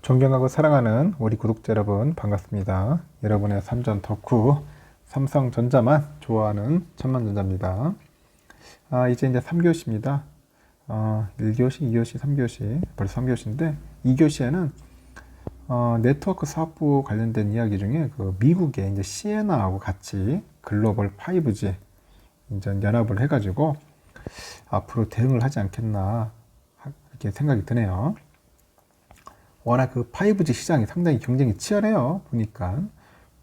존경하고 사랑하는 우리 구독자 여러분 반갑습니다. 여러분의 삼전 덕후 삼성전자만 좋아하는 천만전자입니다. 이제 3교시입니다. 1교시, 2교시, 3교시 벌써 3교시인데 2교시에는 네트워크 사업부 관련된 이야기 중에 그 미국의 이제 시에나하고 같이 글로벌 5G 이제 연합을 해가지고 앞으로 대응을 하지 않겠나 이렇게 생각이 드네요. 워낙 그 5G 시장이 상당히 경쟁이 치열해요. 보니까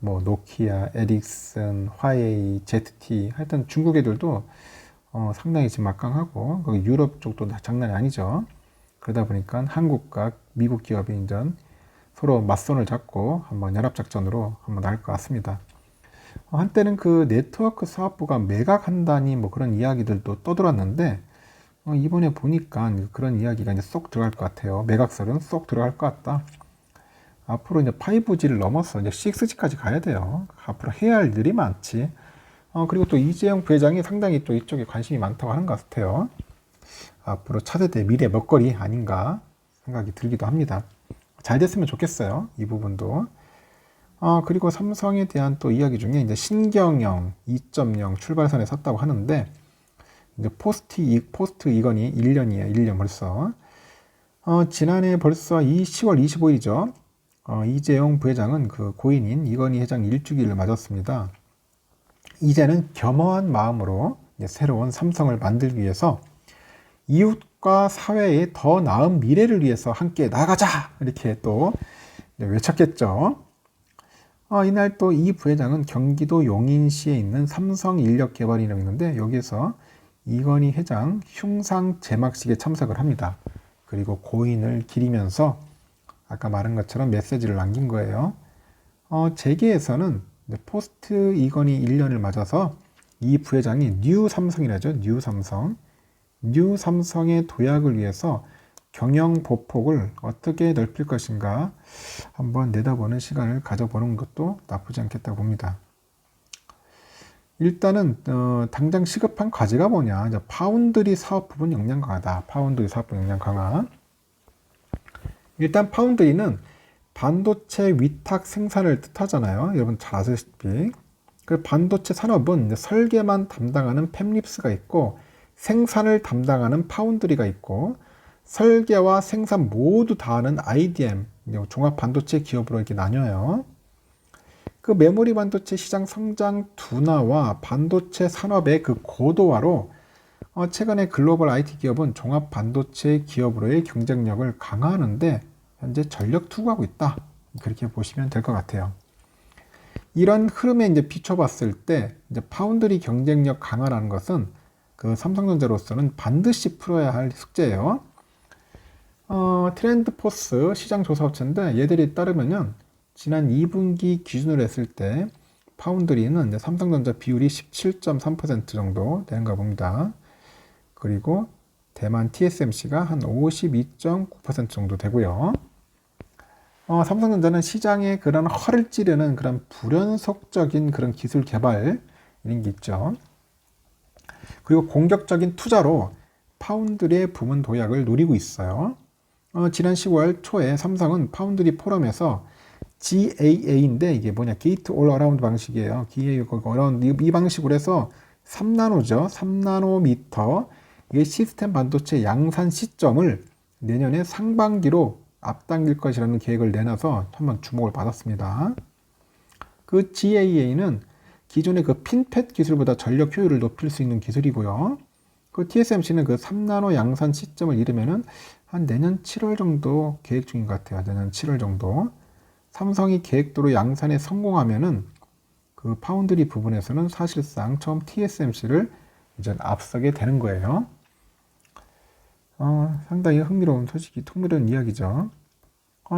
뭐 노키아, 에릭슨, 화웨이, ZT 하여튼 중국 애들도 상당히 지금 막강하고 거기 유럽 쪽도 장난이 아니죠. 그러다 보니까 한국과 미국 기업이 이제 서로 맞선을 잡고 한번 연합작전으로 한번 나갈 것 같습니다. 한때는 그 네트워크 사업부가 매각한다니 뭐 그런 이야기들도 떠돌았는데 이번에 보니까 그런 이야기가 이제 쏙 들어갈 것 같아요. 매각설은 쏙 들어갈 것 같다. 앞으로 이제 5G를 넘어서 이제 6G까지 가야 돼요. 앞으로 해야 할 일이 많지. 그리고 또 이재용 부회장이 상당히 또 이쪽에 관심이 많다고 하는 것 같아요. 앞으로 차세대 미래 먹거리 아닌가 생각이 들기도 합니다. 잘 됐으면 좋겠어요. 이 부분도. 그리고 삼성에 대한 또 이야기 중에 이제 신경영 2.0 출발선에 섰다고 하는데 이제 포스트 이건이 1년이에요. 1년 벌써. 지난해 벌써 10월 25일이죠. 이재용 부회장은 그 고인인 이건희 회장 1주기를 맞았습니다. 이제는 겸허한 마음으로 새로운 삼성을 만들기 위해서 이웃과 사회의 더 나은 미래를 위해서 함께 나가자! 이렇게 또 외쳤겠죠. 이날 또 이 부회장은 경기도 용인시에 있는 삼성인력개발이라고 있는데 여기에서 이건희 회장 흉상 제막식에 참석을 합니다. 그리고 고인을 기리면서 아까 말한 것처럼 메시지를 남긴 거예요. 재계에서는 포스트 이건희 1년을 맞아서 이 부회장이 뉴 삼성이라죠. 뉴 삼성. 뉴 삼성의 도약을 위해서 경영 보폭을 어떻게 넓힐 것인가 한번 내다보는 시간을 가져보는 것도 나쁘지 않겠다고 봅니다. 일단은 당장 시급한 과제가 뭐냐. 이제 파운드리 사업 부분 역량 강화다. 파운드리 사업 부분 역량 강화. 일단 파운드리는 반도체 위탁 생산을 뜻하잖아요. 여러분 잘 아시다시피. 그 반도체 산업은 이제 설계만 담당하는 팹립스가 있고 생산을 담당하는 파운드리가 있고 설계와 생산 모두 다 하는 IDM, 종합 반도체 기업으로 이렇게 나뉘어요. 그 메모리 반도체 시장 성장 둔화와 반도체 산업의 그 고도화로 최근에 글로벌 IT 기업은 종합 반도체 기업으로의 경쟁력을 강화하는데 현재 전력 투구하고 있다. 그렇게 보시면 될 것 같아요. 이런 흐름에 이제 비춰봤을 때 이제 파운드리 경쟁력 강화라는 것은 그 삼성전자로서는 반드시 풀어야 할 숙제예요. 트렌드포스 시장조사업체인데 얘들이 따르면요. 지난 2분기 기준으로 했을 때 파운드리는 이제 삼성전자 비율이 17.3% 정도 되는가 봅니다. 그리고 대만 TSMC가 한 52.9% 정도 되고요. 삼성전자는 시장에 그런 허를 찌르는 그런 불연속적인 그런 기술 개발 이런 게 있죠. 그리고 공격적인 투자로 파운드리의 부문 도약을 노리고 있어요. 지난 10월 초에 삼성은 파운드리 포럼에서 GAA인데 이게 뭐냐, 게이트 올 어라운드 방식이에요. 이 방식으로 해서 3나노죠. 3나노미터 이게 시스템 반도체 양산 시점을 내년에 상반기로 앞당길 것이라는 계획을 내놔서 한번 주목을 받았습니다. 그 GAA는 기존의 그 핀팻 기술보다 전력 효율을 높일 수 있는 기술이고요. 그 TSMC는 그 3나노 양산 시점을 이르면은 한 내년 7월 정도 계획 중인 것 같아요. 내년 7월 정도. 삼성이 계획대로 양산에 성공하면은 그 파운드리 부분에서는 사실상 처음 TSMC를 이제 앞서게 되는 거예요. 상당히 흥미로운 이야기죠.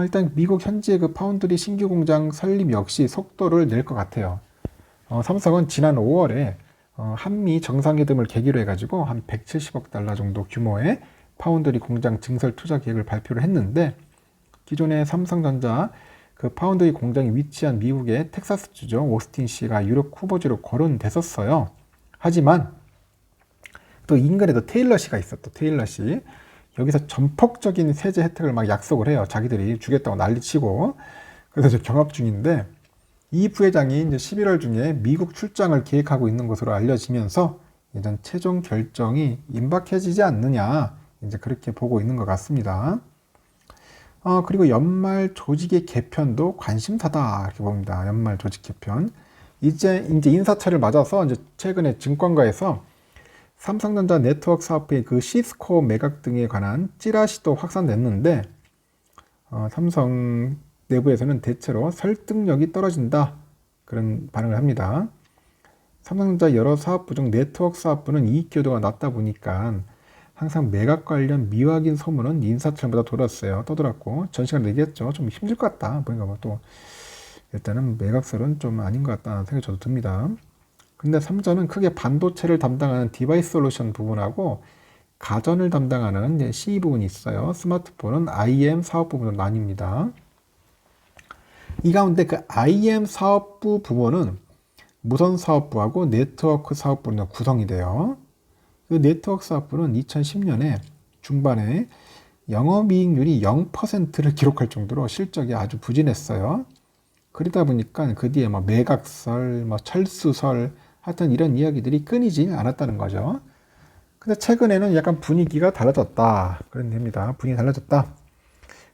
일단 미국 현지의 그 파운드리 신규 공장 설립 역시 속도를 낼 것 같아요. 삼성은 지난 5월에 한미 정상회담을 계기로 해가지고 한 170억 달러 정도 규모의 파운드리 공장 증설 투자 계획을 발표를 했는데 기존의 삼성전자 그 파운드리 공장이 위치한 미국의 텍사스주죠. 오스틴시가 유럽 후보지로 거론됐었어요. 하지만 또 인근에 또 테일러시가 있었죠. 테일러시. 여기서 전폭적인 세제 혜택을 막 약속을 해요. 자기들이 주겠다고 난리치고. 그래서 저 경합 중인데 이 부회장이 이제 11월 중에 미국 출장을 계획하고 있는 것으로 알려지면서 이제 최종 결정이 임박해지지 않느냐 이제 그렇게 보고 있는 것 같습니다. 그리고 연말 조직의 개편도 관심사다 이렇게 봅니다. 연말 조직 개편. 이제 인사철을 맞아서 이제 최근에 증권가에서 삼성전자 네트워크 사업의 그 시스코 매각 등에 관한 찌라시도 확산됐는데 삼성 내부에서는 대체로 설득력이 떨어진다 그런 반응을 합니다. 삼성전자 여러 사업부 중 네트워크 사업부는 이익 기여도가 낮다 보니까 항상 매각 관련 미확인 소문은 인사철마다 떠돌았고 전 시간에 얘기했죠. 좀 힘들 것 같다. 보니까 또 일단은 매각설은 좀 아닌 것 같다는 생각이 저도 듭니다. 근데 삼전은 크게 반도체를 담당하는 디바이스 솔루션 부분하고 가전을 담당하는 C 부분이 있어요. 스마트폰은 IM 사업 부분으로 나뉩니다. 이 가운데 그 IM 사업부 부분은 무선 사업부하고 네트워크 사업부로 구성이 돼요. 그 네트워크 사업부는 2010년에 중반에 영업이익률이 0%를 기록할 정도로 실적이 아주 부진했어요. 그러다 보니까 그 뒤에 매각설, 철수설, 하여튼 이런 이야기들이 끊이지 않았다는 거죠. 근데 최근에는 약간 분위기가 달라졌다. 그런 겁니다. 분위기 달라졌다.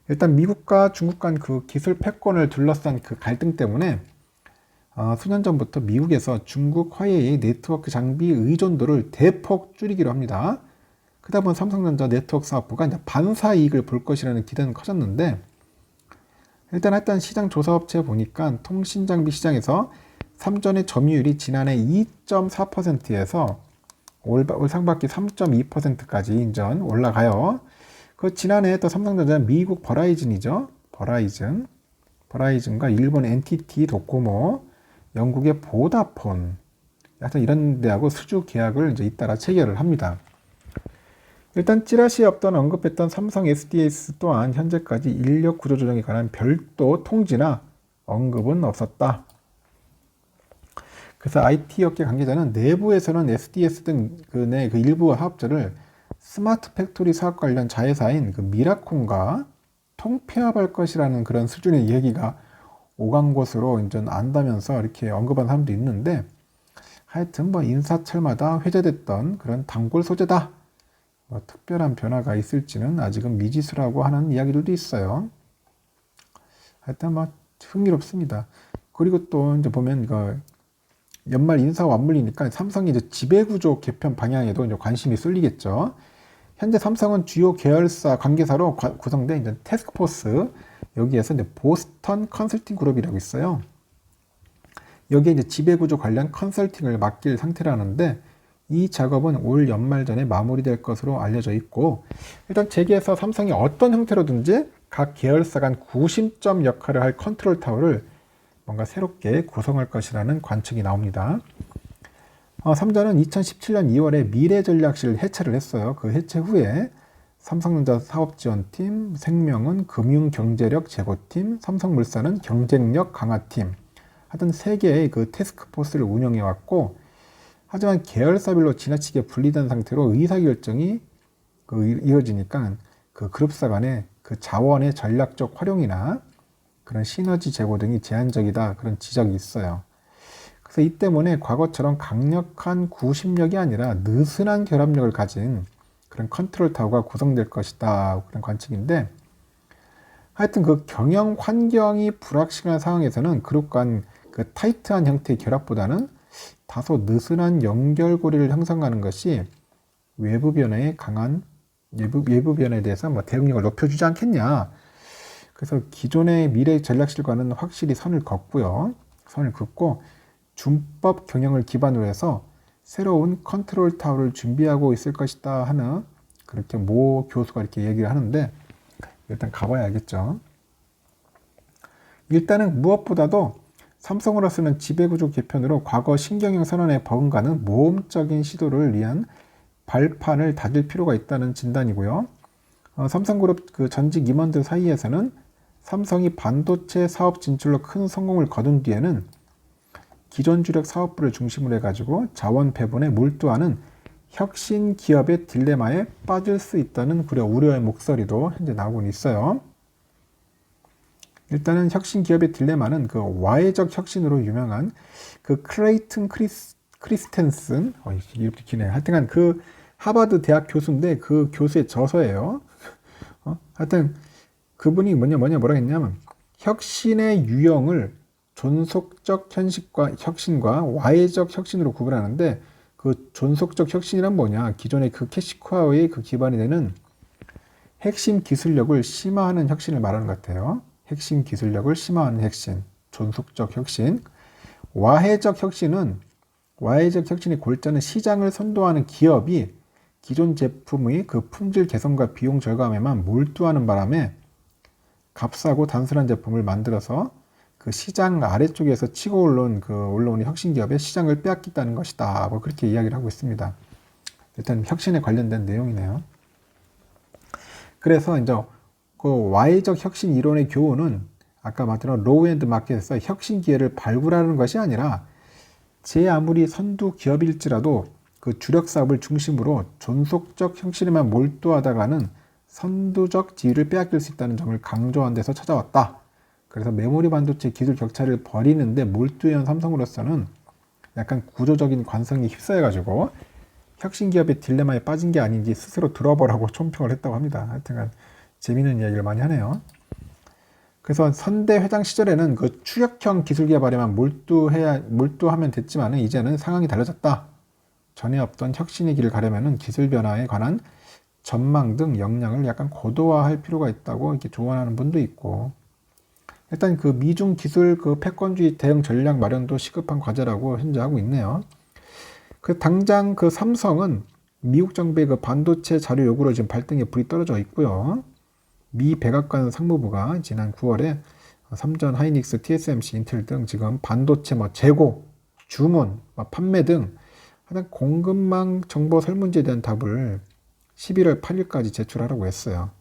일단 미국과 중국 간 그 기술 패권을 둘러싼 그 갈등 때문에 수년 전부터 미국에서 중국 화웨이의 네트워크 장비 의존도를 대폭 줄이기로 합니다. 그러다 보니 삼성전자 네트워크 사업부가 이제 반사 이익을 볼 것이라는 기대는 커졌는데 일단 시장 조사업체 보니까 통신장비 시장에서 삼전의 점유율이 지난해 2.4%에서 올 상반기 3.2%까지 인전 올라가요. 그 지난해 또 삼성전자 미국 버라이즌이죠. 버라이즌과 일본 NTT 도코모, 영국의 보다폰, 하여튼 이런 데하고 수주 계약을 이제 잇따라 체결을 합니다. 일단 찌라시에 없던 언급했던 삼성 SDS 또한 현재까지 인력 구조 조정에 관한 별도 통지나 언급은 없었다. 그래서 IT 업계 관계자는 내부에서는 SDS 등 그 일부 사업자를 스마트 팩토리 사업 관련 자회사인 그 미라콘과 통폐합할 것이라는 그런 수준의 얘기가 오간 것으로 이제 안다면서 이렇게 언급한 사람도 있는데 하여튼 인사철마다 회자됐던 그런 단골 소재다. 특별한 변화가 있을지는 아직은 미지수라고 하는 이야기들도 있어요. 하여튼 흥미롭습니다. 그리고 또 이제 보면 연말 인사 맞물리니까 삼성이 이제 지배구조 개편 방향에도 이제 관심이 쏠리겠죠. 현재 삼성은 주요 계열사 관계사로 구성된 이제 태스크포스, 여기에서 이제 보스턴 컨설팅 그룹이라고 있어요. 여기에 이제 지배구조 관련 컨설팅을 맡길 상태라는데 이 작업은 올 연말 전에 마무리될 것으로 알려져 있고 일단 재계에서 삼성이 어떤 형태로든지 각 계열사 간 구심점 역할을 할 컨트롤 타워를 뭔가 새롭게 구성할 것이라는 관측이 나옵니다. 삼전은 2017년 2월에 미래전략실 해체를 했어요. 그 해체 후에 삼성전자 사업지원팀, 생명은 금융경제력 제고팀, 삼성물산은 경쟁력 강화팀, 하여튼 3개의 그 태스크포스를 운영해왔고 하지만 계열사별로 지나치게 분리된 상태로 의사결정이 이어지니까 그 그룹사 간의 그 자원의 전략적 활용이나 그런 시너지 제고 등이 제한적이다 그런 지적이 있어요. 그래서 이 때문에 과거처럼 강력한 구심력이 아니라 느슨한 결합력을 가진 그런 컨트롤 타워가 구성될 것이다 그런 관측인데 하여튼 그 경영 환경이 불확실한 상황에서는 그룹 간 그 타이트한 형태의 결합보다는 다소 느슨한 연결고리를 형성하는 것이 외부 변화에 대해서 대응력을 높여주지 않겠냐. 그래서 기존의 미래 전략실과는 확실히 선을 긋고 준법 경영을 기반으로 해서 새로운 컨트롤 타워를 준비하고 있을 것이다 하는 그렇게 모 교수가 이렇게 얘기를 하는데 일단 가봐야 알겠죠. 일단은 무엇보다도 삼성으로서는 지배구조 개편으로 과거 신경영 선언에 버금가는 모험적인 시도를 위한 발판을 다질 필요가 있다는 진단이고요. 삼성그룹 그 전직 임원들 사이에서는 삼성이 반도체 사업 진출로 큰 성공을 거둔 뒤에는 기존 주력 사업부를 중심으로 해가지고 자원 배분에 몰두하는 혁신 기업의 딜레마에 빠질 수 있다는 우려의 목소리도 현재 나오고 있어요. 일단은 혁신 기업의 딜레마는 그 와해적 혁신으로 유명한 그 클레이튼 크리스텐슨, 이렇게 기네. 하여튼간 그 하버드 대학 교수인데 그 교수의 저서예요. 하여튼 그분이 뭐라 했냐면 혁신의 유형을 존속적 혁신과 와해적 혁신으로 구분하는데 그 존속적 혁신이란 뭐냐? 기존의 그 캐시코아의 그 기반이 되는 핵심 기술력을 심화하는 혁신을 말하는 것 같아요. 핵심 기술력을 심화하는 혁신, 존속적 혁신. 와해적 혁신의 골자는 시장을 선도하는 기업이 기존 제품의 그 품질 개선과 비용 절감에만 몰두하는 바람에 값싸고 단순한 제품을 만들어서 그 시장 아래쪽에서 치고 올라오는 혁신 기업의 시장을 빼앗겠다는 것이다. 그렇게 이야기를 하고 있습니다. 일단 혁신에 관련된 내용이네요. 그래서 이제 그 와해적 혁신 이론의 교훈은 아까 말했던 로우 앤드 마켓에서 혁신 기회를 발굴하는 것이 아니라 제 아무리 선두 기업일지라도 그 주력 사업을 중심으로 존속적 혁신에만 몰두하다가는 선두적 지위를 빼앗길 수 있다는 점을 강조한 데서 찾아왔다. 그래서 메모리 반도체 기술 격차를 버리는데 몰두해온 삼성으로서는 약간 구조적인 관성이 휩싸여가지고 혁신 기업의 딜레마에 빠진 게 아닌지 스스로 들어보라고 총평을 했다고 합니다. 하여튼 재미있는 이야기를 많이 하네요. 그래서 선대 회장 시절에는 그 추격형 기술 개발에만 몰두하면 됐지만은 이제는 상황이 달라졌다. 전에 없던 혁신의 길을 가려면은 기술 변화에 관한 전망 등 역량을 약간 고도화할 필요가 있다고 이렇게 조언하는 분도 있고, 일단 그 미중 기술 그 패권주의 대응 전략 마련도 시급한 과제라고 현재 하고 있네요. 그 당장 그 삼성은 미국 정부의 그 반도체 자료 요구로 지금 발등에 불이 떨어져 있고요. 미 백악관 상무부가 지난 9월에 삼전, 하이닉스, TSMC, 인텔 등 지금 반도체 재고, 주문, 판매 등 하여튼 공급망 정보 설문지에 대한 답을 11월 8일까지 제출하라고 했어요.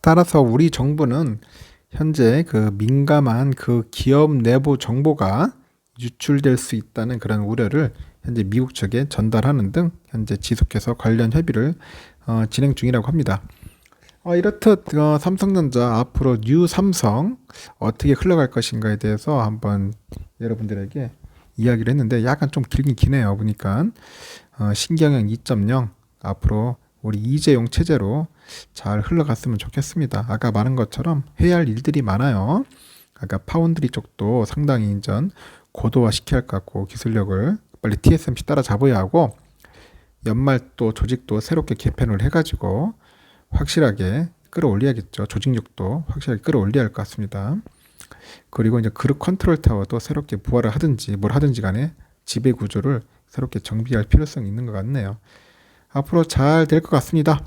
따라서 우리 정부는 현재 그 민감한 그 기업 내부 정보가 유출될 수 있다는 그런 우려를 현재 미국 측에 전달하는 등 현재 지속해서 관련 협의를 진행 중이라고 합니다. 이렇듯 삼성전자 앞으로 뉴 삼성 어떻게 흘러갈 것인가에 대해서 한번 여러분들에게 이야기를 했는데 약간 좀 길긴 기네요. 보니까 신경영 2.0 앞으로 우리 이재용 체제로 잘 흘러갔으면 좋겠습니다. 아까 말한 것처럼 해야 할 일들이 많아요. 아까 파운드리 쪽도 상당히 인전 고도화 시켜야 할 것 같고, 기술력을 빨리 TSMC 따라잡아야 하고, 연말 또 조직도 새롭게 개편을 해가지고 확실하게 끌어올려야겠죠. 조직력도 확실하게 끌어올려야 할 것 같습니다. 그리고 이제 그룹 컨트롤 타워도 새롭게 부활을 하든지 뭘 하든지 간에 지배 구조를 새롭게 정비할 필요성이 있는 것 같네요. 앞으로 잘 될 것 같습니다.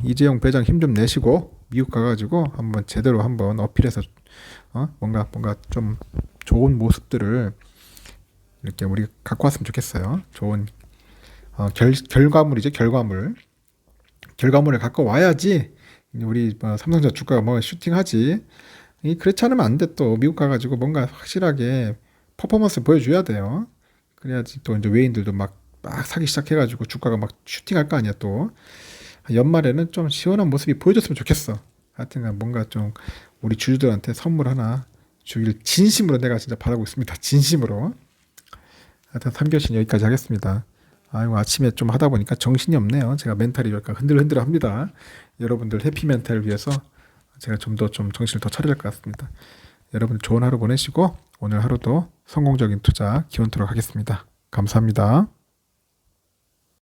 이재용 부회장 힘 좀 내시고 미국 가가지고 한번 제대로 한번 어필해서 뭔가 좀 좋은 모습들을 이렇게 우리 갖고 왔으면 좋겠어요. 좋은 결과물이죠. 결과물을 갖고 와야지 우리 삼성전자 주가가 슈팅하지. 그렇지 않으면 안 돼. 또 미국 가가지고 뭔가 확실하게 퍼포먼스 보여줘야 돼요. 그래야지 또 이제 외인들도 막 사기 시작해가지고 주가가 막 슈팅할 거 아니야. 또 연말에는 좀 시원한 모습이 보여줬으면 좋겠어. 하여튼 뭔가 좀 우리 주주들한테 선물 하나 주길 진심으로 내가 진짜 바라고 있습니다. 진심으로. 하여튼 3교시 여기까지 하겠습니다. 아침에 좀 하다 보니까 정신이 없네요. 제가 멘탈이 약간 흔들흔들합니다. 여러분들 해피 멘탈을 위해서 제가 좀 정신을 더 차려야 할 것 같습니다. 여러분 좋은 하루 보내시고 오늘 하루도 성공적인 투자 기원토록 하겠습니다. 감사합니다.